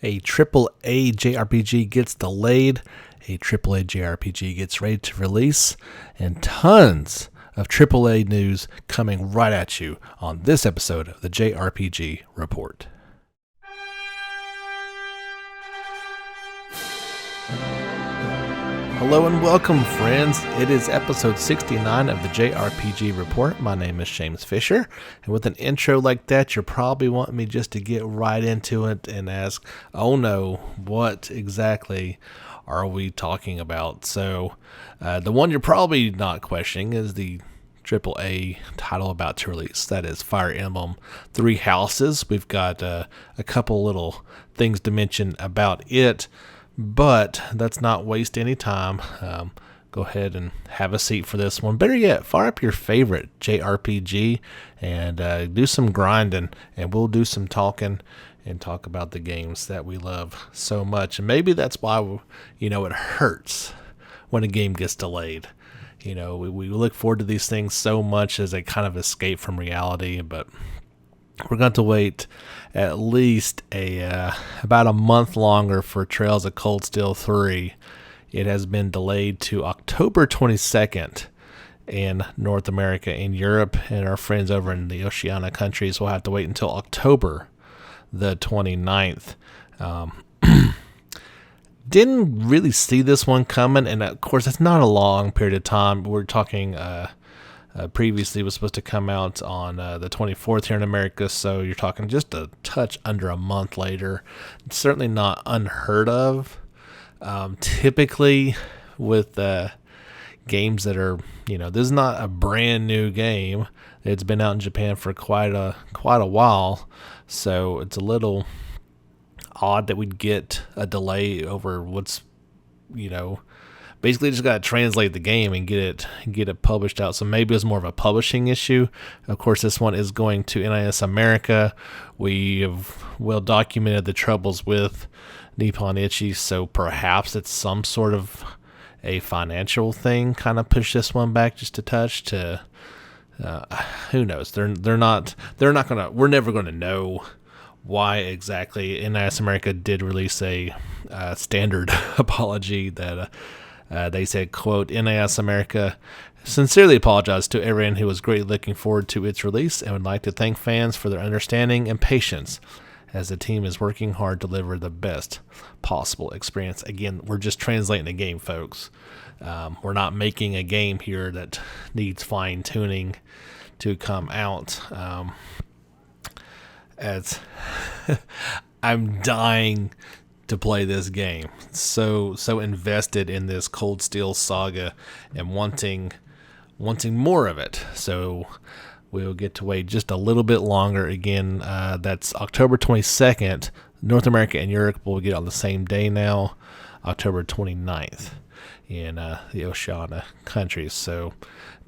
A AAA JRPG gets delayed, a AAA JRPG gets ready to release, and tons of AAA news coming right at you on this episode of the JRPG Report. Hello and welcome, friends. It is episode 69 of the JRPG Report. My name is James Fisher, and with an intro like that, you're probably wanting me just to get right into it and ask, oh no, what exactly are we talking about? So, the one you're probably not questioning is the AAA title about to release. That is Fire Emblem Three Houses. We've got a couple little things to mention about it. But let's not waste any time. Go ahead and have a seat for this one. Better yet, fire up your favorite JRPG and do some grinding, and we'll do some talking and talk about the games that we love so much. And maybe that's why, it hurts when a game gets delayed. We look forward to these things so much as a kind of escape from reality, but we're going to wait at least about a month longer for Trails of Cold Steel 3. It has been delayed to October 22nd in North America and Europe, and our friends over in the Oceania countries will have to wait until October the 29th. Didn't really see this one coming, and of course, it's not a long period of time. We're talking... previously was supposed to come out on the 24th here in America, so you're talking just a touch under a month later. It's certainly not unheard of. Typically with games that are, this is not a brand new game. It's been out in Japan for quite a while, so it's a little odd that we'd get a delay over what's, basically just got to translate the game and get it published out. So maybe it's more of a publishing issue. Of course, this one is going to NIS America. We have well documented the troubles with Nippon Ichi, so perhaps it's some sort of a financial thing, kind of push this one back just a touch to who knows. They're not gonna, we're never gonna know why exactly. NIS America did release a standard apology that they said, quote, NIS America sincerely apologizes to everyone who was greatly looking forward to its release and would like to thank fans for their understanding and patience as the team is working hard to deliver the best possible experience. Again, we're just translating the game, folks. We're not making a game here that needs fine-tuning to come out. As I'm dying to play this game, so invested in this Cold Steel saga and wanting more of it. So we'll get to wait just a little bit longer. Again, that's October 22nd. North America and Europe will get on the same day now, October 29th in the Oceania countries. So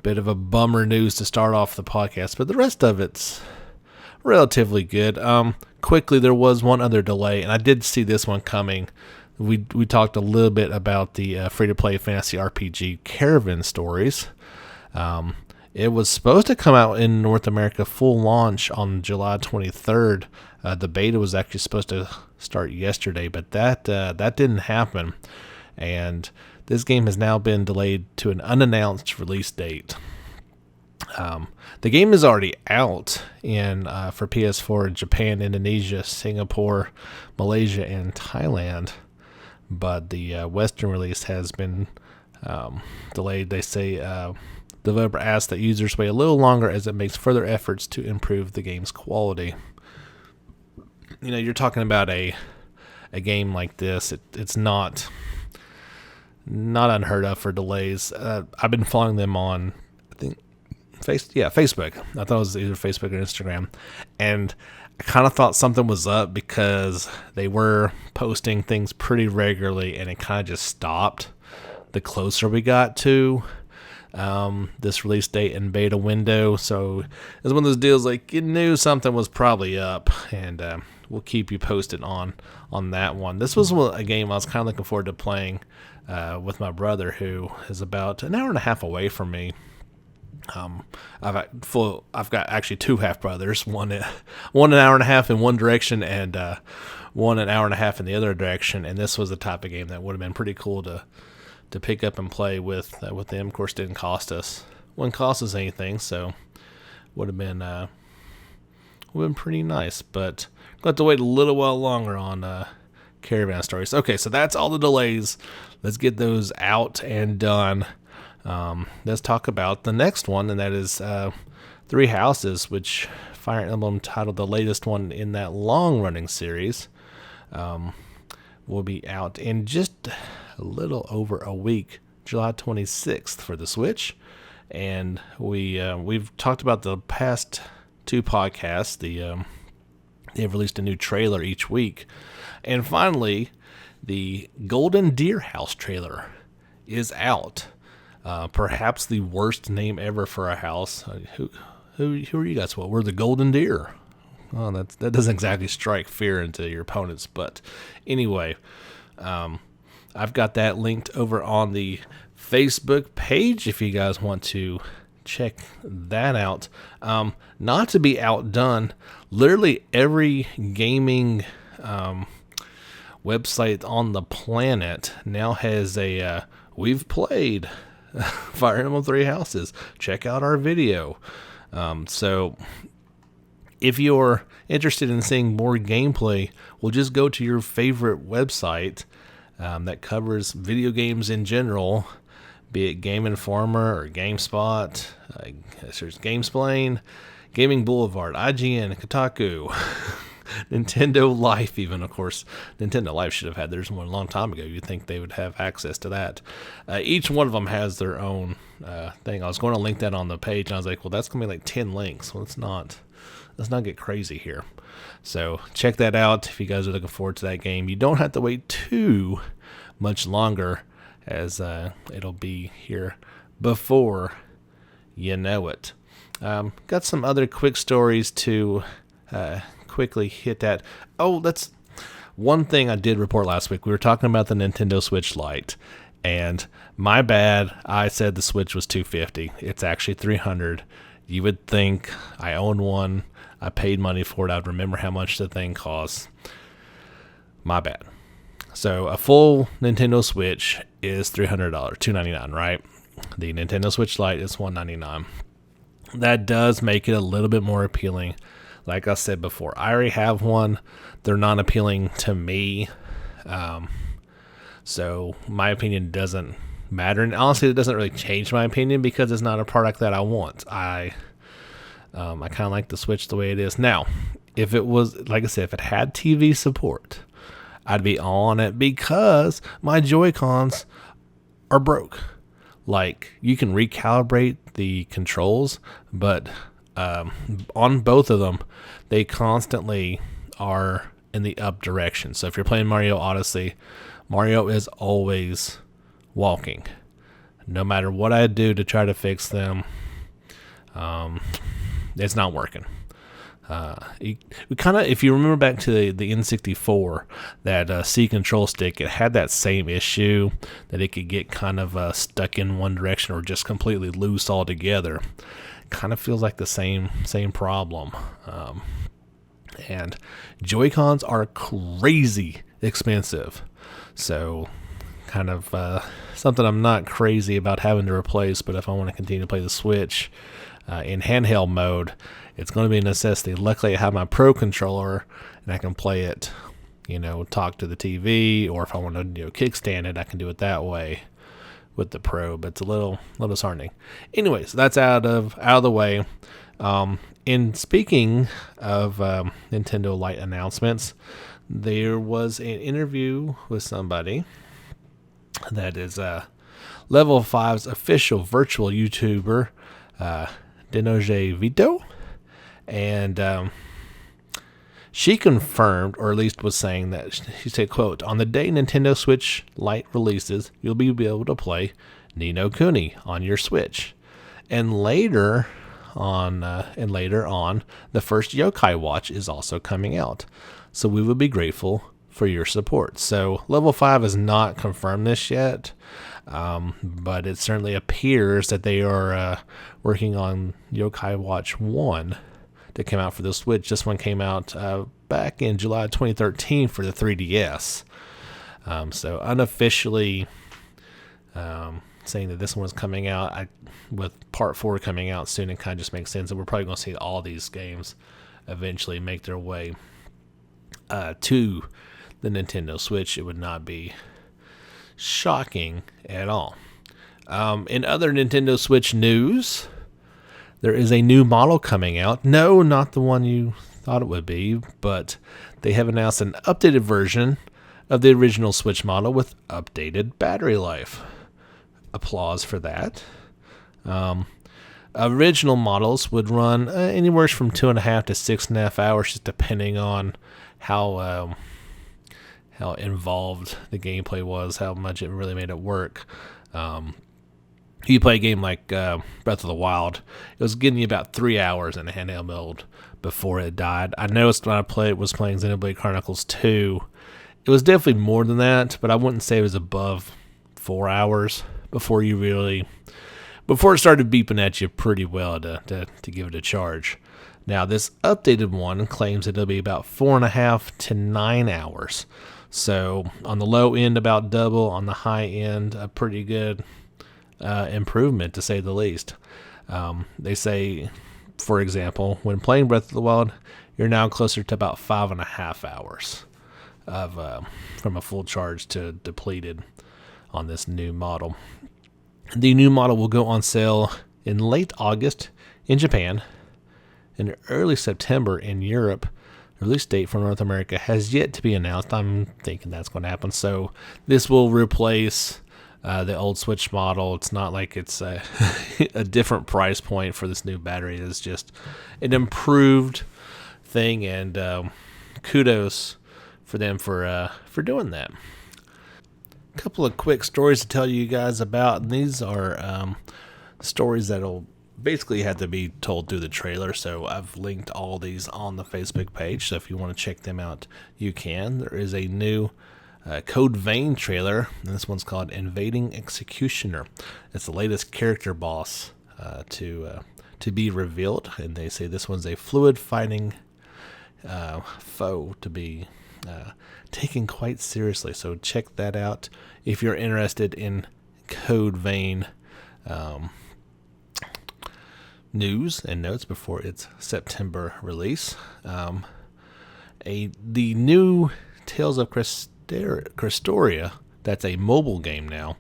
bit of a bummer news to start off the podcast, but the rest of it's relatively good. Quickly, there was one other delay, and I did see this one coming. We talked a little bit about the free-to-play fantasy RPG Caravan Stories. It was supposed to come out in North America full launch on July 23rd. The beta was actually supposed to start yesterday, but that didn't happen. And this game has now been delayed to an unannounced release date. The game is already out for PS4 in Japan, Indonesia, Singapore, Malaysia, and Thailand, but the Western release has been delayed. They say the developer asks that users wait a little longer as it makes further efforts to improve the game's quality. You're talking about a game like this. It's not unheard of for delays. I've been following them on, I think, Facebook. I thought it was either Facebook or Instagram, and I kind of thought something was up because they were posting things pretty regularly, and it kind of just stopped the closer we got to this release date and beta window. So it's one of those deals like you knew something was probably up, and we'll keep you posted on that one. This was a game I was kind of looking forward to playing with my brother, who is about an hour and a half away from me. I've got actually two half brothers, one an hour and a half in one direction, and one an hour and a half in the other direction, and this was the type of game that would have been pretty cool to pick up and play with them. Of course, wouldn't cost us anything, so would have been pretty nice. But we'll have to wait a little while longer on Caravan Stories. Okay, so that's all the delays. Let's get those out and done. Let's talk about the next one, and that is Three Houses, which Fire Emblem titled the latest one in that long-running series, will be out in just a little over a week, July 26th for the Switch. And we've talked about the past two podcasts. They've released a new trailer each week, and finally, the Golden Deer House trailer is out. Perhaps the worst name ever for a house. Who are you guys? Well, we're the Golden Deer. Oh, that doesn't exactly strike fear into your opponents. But anyway, I've got that linked over on the Facebook page if you guys want to check that out. Not to be outdone, literally every gaming website on the planet now has a we've played Fire Emblem Three Houses. Check out our video. So if you're interested in seeing more gameplay, well, just go to your favorite website that covers video games in general, be it Game Informer or GameSpot, there's GameSplain, Gaming Boulevard, IGN, Kotaku, Nintendo Life even, of course. Nintendo Life should have had theirs one a long time ago. You'd think they would have access to that. Each one of them has their own thing. I was going to link that on the page, and I was like, well, that's going to be like 10 links. Well, let's not get crazy here. So check that out if you guys are looking forward to that game. You don't have to wait too much longer, as it'll be here before you know it. Got some other quick stories to quickly hit at. Oh, that's one thing I did report last week. We were talking about the Nintendo Switch Lite, and my bad, I said the Switch was $250. It's actually $300. You would think I own one, I paid money for it, I'd remember how much the thing costs. My bad. So a full Nintendo Switch is $300, $299, right? The Nintendo Switch Lite is $199. That does make it a little bit more appealing. Like I said before, I already have one. They're not appealing to me. So my opinion doesn't matter. And honestly, it doesn't really change my opinion because it's not a product that I want. I kind of like the Switch the way it is. Now, if it was, like I said, if it had TV support, I'd be on it because my Joy-Cons are broke. Like, you can recalibrate the controls, but on both of them, they constantly are in the up direction. So if you're playing Mario Odyssey, Mario is always walking. No matter what I do to try to fix them, it's not working. We kind of, if you remember back to the N64, that C control stick, it had that same issue that it could get kind of stuck in one direction or just completely loose altogether. Kind of feels like the same problem. And Joy-Cons are crazy expensive, so kind of something I'm not crazy about having to replace. But if I want to continue to play the Switch in handheld mode, it's going to be a necessity. Luckily, I have my Pro controller, and I can play it, talk to the TV, or if I want to kickstand it, I can do it that way with the Pro. But it's a little disheartening. Anyways, that's out of the way. In speaking of Nintendo Lite announcements, there was an interview with somebody that is Level 5's official virtual YouTuber, Denoje Vito. And she confirmed, or at least was saying that, she said, quote, "On the day Nintendo Switch Lite releases, you'll be able to play Ni no Kuni on your Switch. And later on, the first Yokai Watch is also coming out. So we would be grateful for your support." So Level 5 has not confirmed this yet, but it certainly appears that they are working on Yokai Watch 1 that came out for the Switch. This one came out back in July 2013 for the 3DS. So unofficially saying that this one was coming out, with Part 4 coming out soon, it kind of just makes sense that we're probably going to see all these games eventually make their way to the Nintendo Switch. It would not be shocking at all. In other Nintendo Switch news, there is a new model coming out. No, not the one you thought it would be, but they have announced an updated version of the original Switch model with updated battery life. Applause for that. Original models would run anywhere from 2.5 to 6.5 hours, just depending on how involved the gameplay was, how much it really made it work. You play a game like Breath of the Wild, it was getting you about 3 hours in a handheld mode before it died. I noticed when I was playing Xenoblade Chronicles 2, it was definitely more than that, but I wouldn't say it was above 4 hours before it started beeping at you pretty well to give it a charge. Now, this updated one claims it'll be about 4.5 to 9 hours. So on the low end, about double. On the high end, a pretty good improvement, to say the least. They say, for example, when playing Breath of the Wild, you're now closer to about 5.5 hours from a full charge to depleted on this new model. The new model will go on sale in late August in Japan and early September in Europe. The release date for North America has yet to be announced. I'm thinking that's going to happen. So this will replace the old Switch model. It's not like it's a different price point for this new battery. It's just an improved thing, and kudos for them for doing that. A couple of quick stories to tell you guys about, and these are stories that'll basically have to be told through the trailer, so I've linked all these on the Facebook page, so if you want to check them out, you can. There is a new Code Vein trailer, and this one's called Invading Executioner. It's the latest character boss to be revealed, and they say this one's a fluid fighting foe to be taken quite seriously, so check that out if you're interested in Code Vein news and notes before its September release. The new Tales of Crestoria, that's a mobile game now.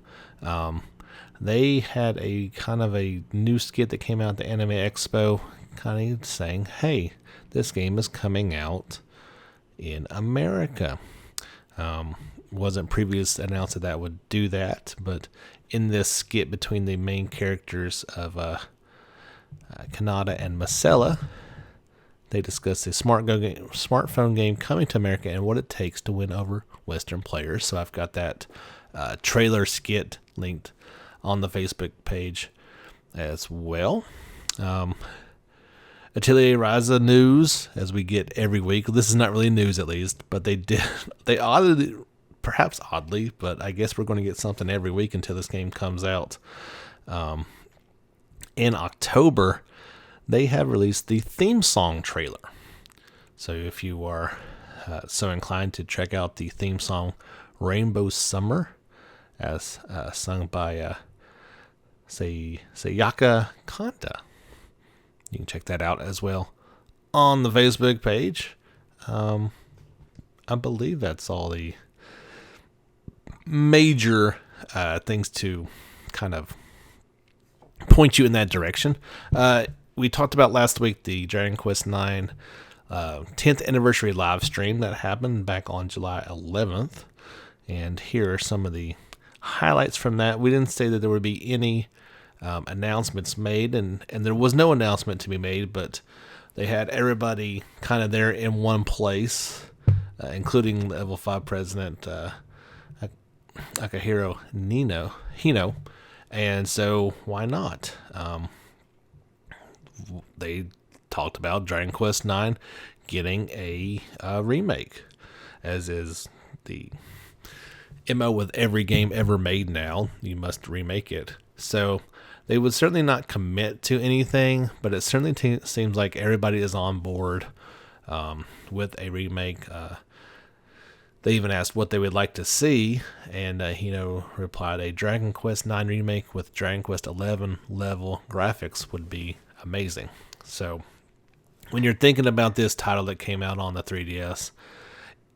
They had a kind of a new skit that came out at the Anime Expo, kind of saying, hey, this game is coming out in America. Wasn't previously announced that would do that, but in this skit between the main characters of Kanata and Marcella, they discuss a smartphone game coming to America and what it takes to win over Western players. So I've got that trailer skit linked on the Facebook page as well. Atelier Ryza news, as we get every week. This is not really news, at least, but they oddly, perhaps oddly, but I guess we're going to get something every week until this game comes out. In October, they have released the theme song trailer. So if you are so inclined to check out the theme song Rainbow Summer, as sung by Sayaka Kanta, you can check that out as well on the Facebook page. I believe that's all the major things to kind of point you in that direction. We talked about last week the Dragon Quest IX 10th anniversary live stream that happened back on July 11th. And here are some of the highlights from that. We didn't say that there would be any announcements made, and there was no announcement to be made, but they had everybody kind of there in one place, including Level 5 President Akihiro Hino. And so why not? They talked about Dragon Quest IX getting a remake, as is the MO with every game ever made now. You must remake it. So they would certainly not commit to anything, but it certainly seems like everybody is on board with a remake. They even asked what they would like to see, and replied a Dragon Quest IX remake with Dragon Quest XI level graphics would be amazing. So when you're thinking about this title that came out on the 3DS,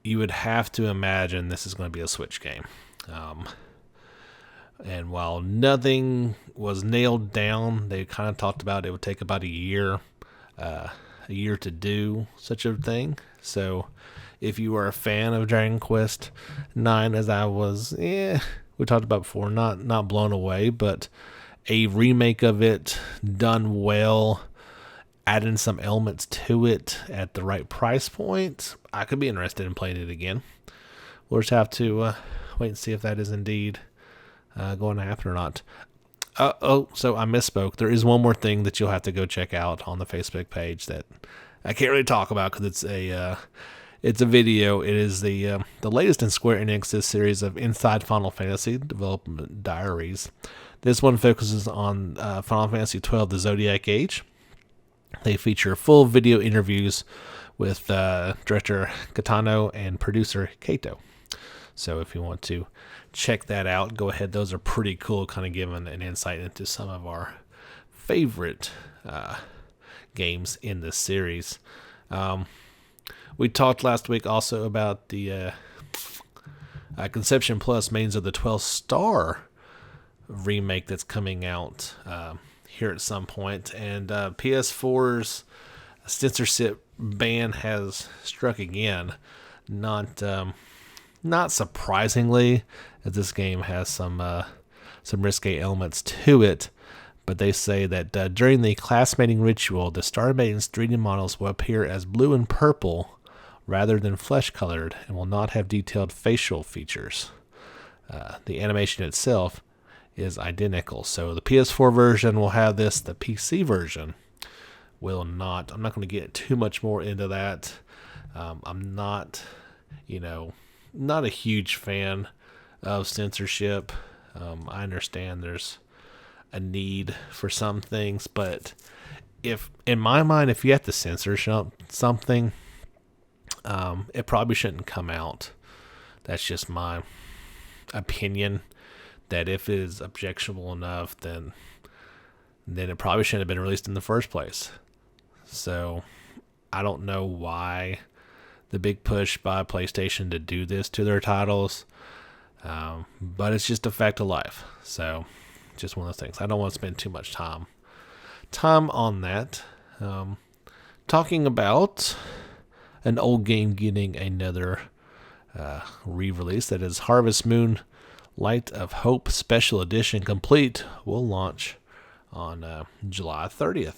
you would have to imagine this is going to be a Switch game. And while nothing was nailed down, they kind of talked about it would take about a year to do such a thing. So if you are a fan of Dragon Quest IX, as I was, we talked about before, not blown away, but a remake of it done well, adding some elements to it at the right price point, I could be interested in playing it again. We'll just have to wait and see if that is indeed going to happen or not. So I misspoke. There is one more thing that you'll have to go check out on the Facebook page that I can't really talk about because it's a video. It is the latest in Square Enix's series of Inside Final Fantasy Development Diaries. This one focuses on Final Fantasy XII: The Zodiac Age. They feature full video interviews with director Katano and producer Kato. So if you want to check that out, go ahead. Those are pretty cool, kind of giving an insight into some of our favorite games in this series. We talked last week also about the Conception Plus Maidens of the 12th Star remake that's coming out here at some point, and PS4's censorship ban has struck again. Not surprisingly, as this game has some risque elements to it, but they say that during the classmating ritual, the Star Maidens 3D models will appear as blue and purple rather than flesh-colored and will not have detailed facial features. The animation itself is identical. So the PS4 version will have this, the PC version will not. I'm not going to get too much more into that. I'm not a huge fan of censorship. I understand there's a need for some things, but in my mind, if you have to censor something, it probably shouldn't come out. That's just my opinion, that if it is objectionable enough, then it probably shouldn't have been released in the first place. So I don't know why the big push by PlayStation to do this to their titles, but it's just a fact of life. So just one of those things. I don't want to spend too much time on that. Talking about an old game getting another re-release, that is Harvest Moon Light of Hope Special Edition Complete, will launch on July 30th.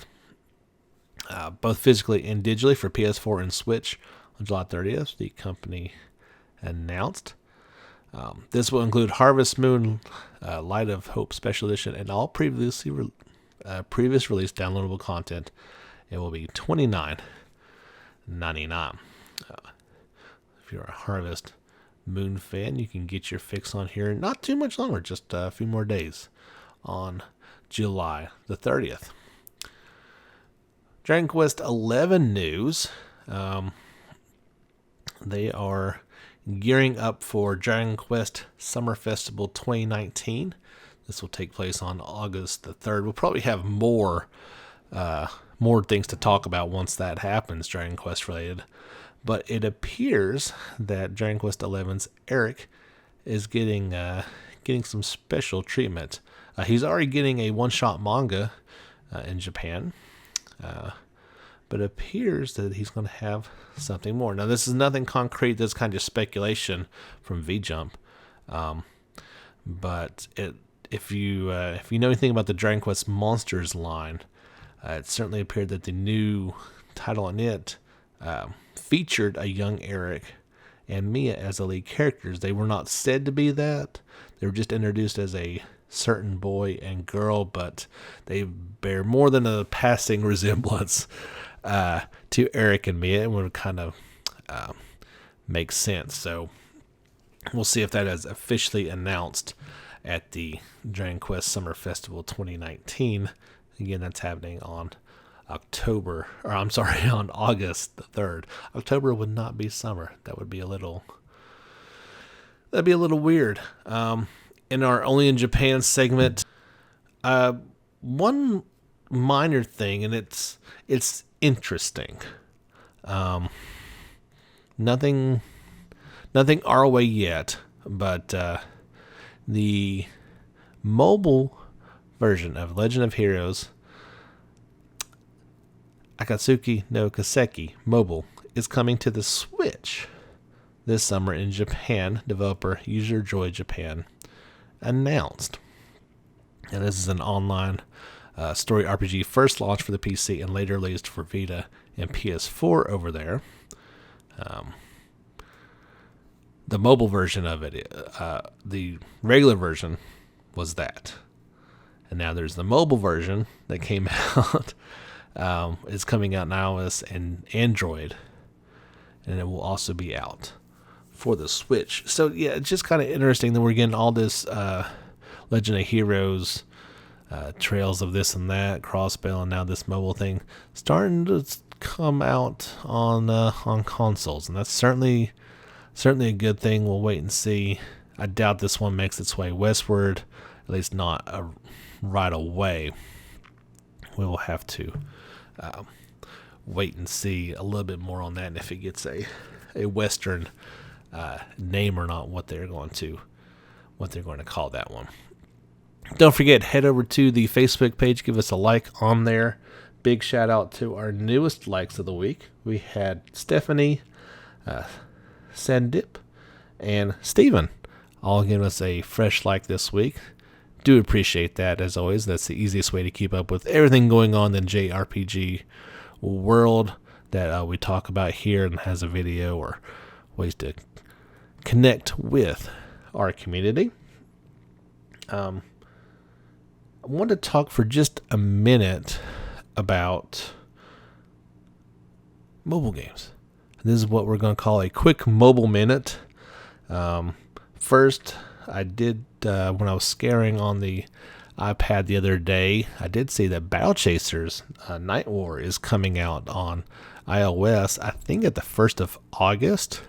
Both physically and digitally for PS4 and Switch on July 30th, the company announced. This will include Harvest Moon Light of Hope Special Edition and all previous released downloadable content. It will be $29.99. If you're a Harvest Moon fan, you can get your fix on here not too much longer, just a few more days on July the 30th. Dragon Quest XI news. They are gearing up for Dragon Quest Summer Festival 2019. This will take place on August the 3rd. We'll probably have more things to talk about once that happens, Dragon Quest related. But it appears that Dragon Quest XI's Eric is getting some special treatment. He's already getting a one-shot manga in Japan, but it appears that he's going to have something more. Now, this is nothing concrete. This is kind of speculation from V-Jump. But if you know anything about the Dragon Quest Monsters line, it certainly appeared that the new title on it featured a young Eric and Mia as the lead characters. They were not said to be that. They were just introduced as a certain boy and girl, but they bear more than a passing resemblance to Eric and Mia, and would kind of make sense. So we'll see if that is officially announced at the Dragon Quest Summer Festival 2019. Again, that's happening on on August the 3rd. October would not be summer. That'd be a little weird. In our Only in Japan segment, one minor thing, and it's interesting. Nothing our way yet, but the mobile version of Legend of Heroes Akatsuki no Kaseki Mobile is coming to the Switch this summer in Japan. Developer User Joy Japan announced. And this is an online story RPG first launched for the PC and later released for Vita and PS4 over there. The mobile version of it, the regular version was that. And now there's the mobile version that came out. It's coming out in iOS and Android. And it will also be out for the Switch. So, yeah, it's just kind of interesting that we're getting all this Legend of Heroes, trails of this and that, Crossbell, and now this mobile thing starting to come out on consoles. And that's certainly a good thing. We'll wait and see. I doubt this one makes its way westward, at least not right away. We will have to wait and see a little bit more on that, and if it gets a Western name or not, what they're going to call that one. Don't forget, head over to the Facebook page, give us a like on there. Big shout out to our newest likes of the week. We had Stephanie, Sandip, and Steven all giving us a fresh like this week. Do appreciate that, as always. That's the easiest way to keep up with everything going on in the JRPG world that we talk about here, and has a video or ways to connect with our community. I want to talk for just a minute about mobile games. This is what we're going to call a quick mobile minute. First, I did, when I was scaring on the iPad the other day, I did see that Battle Chasers Night War is coming out on iOS, I think at the 1st of August,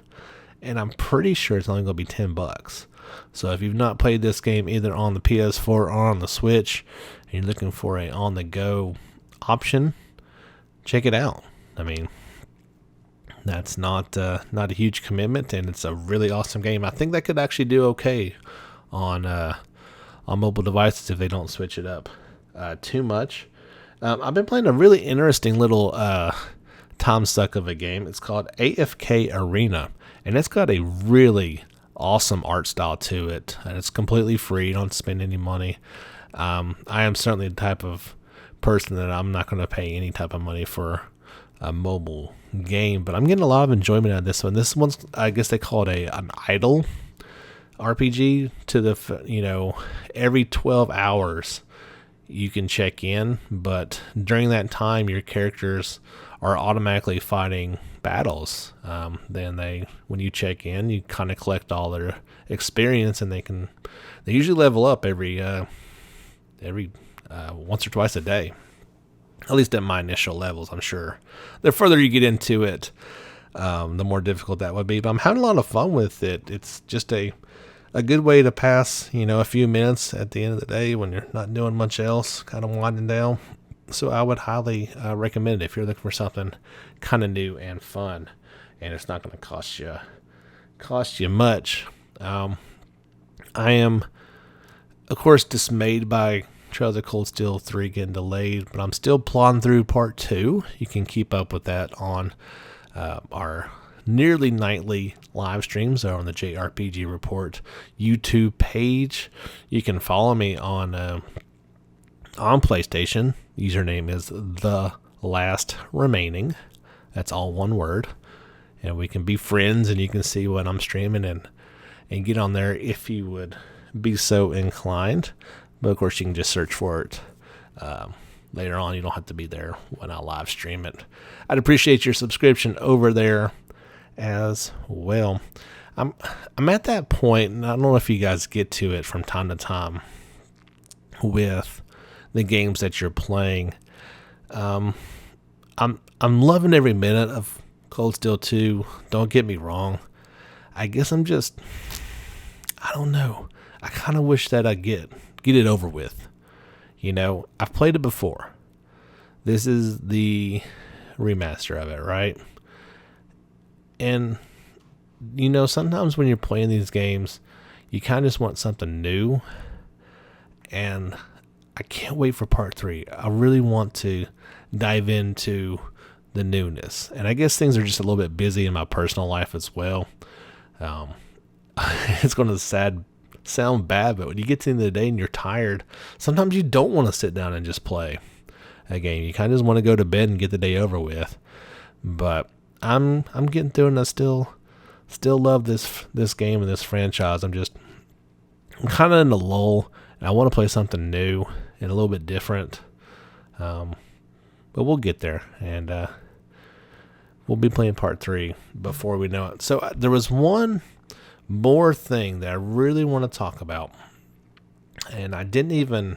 and I'm pretty sure it's only going to be $10. So if you've not played this game either on the PS4 or on the Switch, and you're looking for a on-the-go option, check it out. I mean, that's not a huge commitment, and it's a really awesome game. I think that could actually do okay on mobile devices if they don't switch it up too much. I've been playing a really interesting little time suck of a game. It's called AFK Arena, and it's got a really awesome art style to it, and it's completely free. You don't spend any money. I am certainly the type of person that I'm not going to pay any type of money for a mobile game, but I'm getting a lot of enjoyment out of this one. This one's, I guess they call it an idle RPG. To the, every 12 hours you can check in, but during that time your characters are automatically fighting battles. Then when you check in, you kind of collect all their experience, and they usually level up every once or twice a day. At least at my initial levels, I'm sure. The further you get into it, the more difficult that would be. But I'm having a lot of fun with it. It's just a good way to pass, a few minutes at the end of the day when you're not doing much else, kind of winding down. So I would highly recommend it if you're looking for something kind of new and fun, and it's not going to cost you much. I am, of course, dismayed by Trails of Cold Steel 3 getting delayed, but I'm still plodding through part 2. You can keep up with that on our nearly nightly live streams on the JRPG Report YouTube page. You can follow me on PlayStation. Username is The Last Remaining. That's all one word. And we can be friends, and you can see what I'm streaming and get on there if you would be so inclined. But of course, you can just search for it later on. You don't have to be there when I live stream it. I'd appreciate your subscription over there as well. I'm at that point, and I don't know if you guys get to it from time to time with the games that you're playing. I'm loving every minute of Cold Steel 2. Don't get me wrong. I guess I don't know. I kind of wish that I'd get it over with. I've played it before. This is the remaster of it, right? And, sometimes when you're playing these games, you kind of just want something new. And I can't wait for part 3. I really want to dive into the newness. And I guess things are just a little bit busy in my personal life as well. It's going to sound bad, but when you get to the end of the day and you're tired, sometimes you don't want to sit down and just play a game. You kind of just want to go to bed and get the day over with. But I'm getting through, and I still love this game and this franchise. I'm kind of in a lull, and I want to play something new and a little bit different. But we'll get there, and we'll be playing part 3 before we know it. So there was one more thing that I really want to talk about, and I didn't even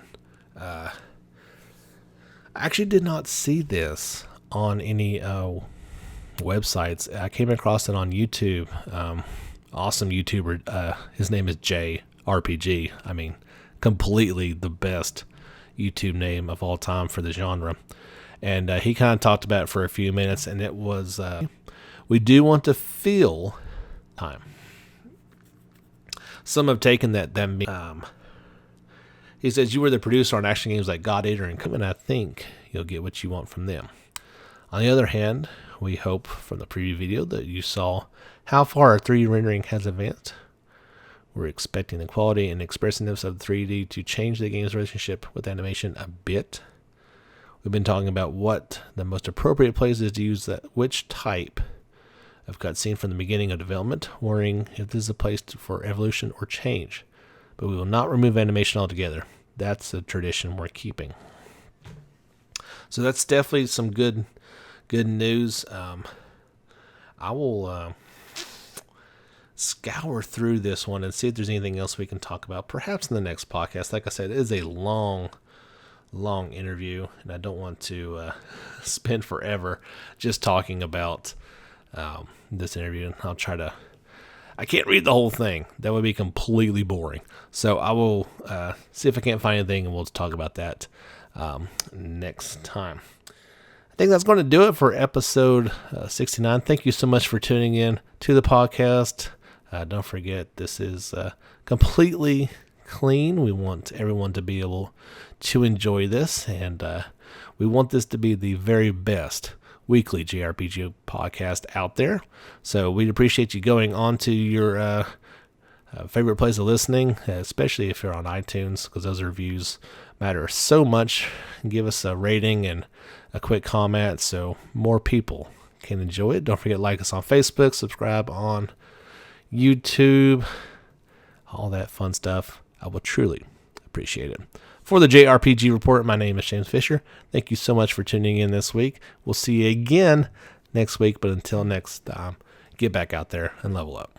I actually did not see this on any websites. I came across it on YouTube. Awesome YouTuber. His name is JRPG. I mean, completely the best YouTube name of all time for the genre. And he kind of talked about it for a few minutes, and it was we do want to feel time. Some have taken that he says, you were the producer on action games like God Eater and Come, and I think you'll get what you want from them. On the other hand, we hope from the preview video that you saw how far our 3D rendering has advanced. We're expecting the quality and expressiveness of 3D to change the game's relationship with animation a bit. We've been talking about what the most appropriate place is to use which type of cutscene from the beginning of development, worrying if this is a place for evolution or change. But we will not remove animation altogether. That's a tradition we're keeping. So that's definitely some good news. I will scour through this one and see if there's anything else we can talk about, perhaps in the next podcast. Like I said, it is a long interview, and I don't want to spend forever just talking about this interview. I'll try to. I can't read the whole thing. That would be completely boring. So I will see if I can't find anything, and we'll talk about that next time. I think that's going to do it for episode 69. Thank you so much for tuning in to the podcast. Don't forget, this is completely clean. We want everyone to be able to enjoy this, and we want this to be the very best weekly JRPG podcast out there. So we'd appreciate you going on to your favorite place of listening, especially if you're on iTunes, because those reviews matter so much. Give us a rating and a quick comment so more people can enjoy it. Don't forget to like us on Facebook, subscribe on YouTube, all that fun stuff. I will truly appreciate it. For the JRPG Report, my name is James Fisher. Thank you so much for tuning in this week. We'll see you again next week, but until next time, get back out there and level up.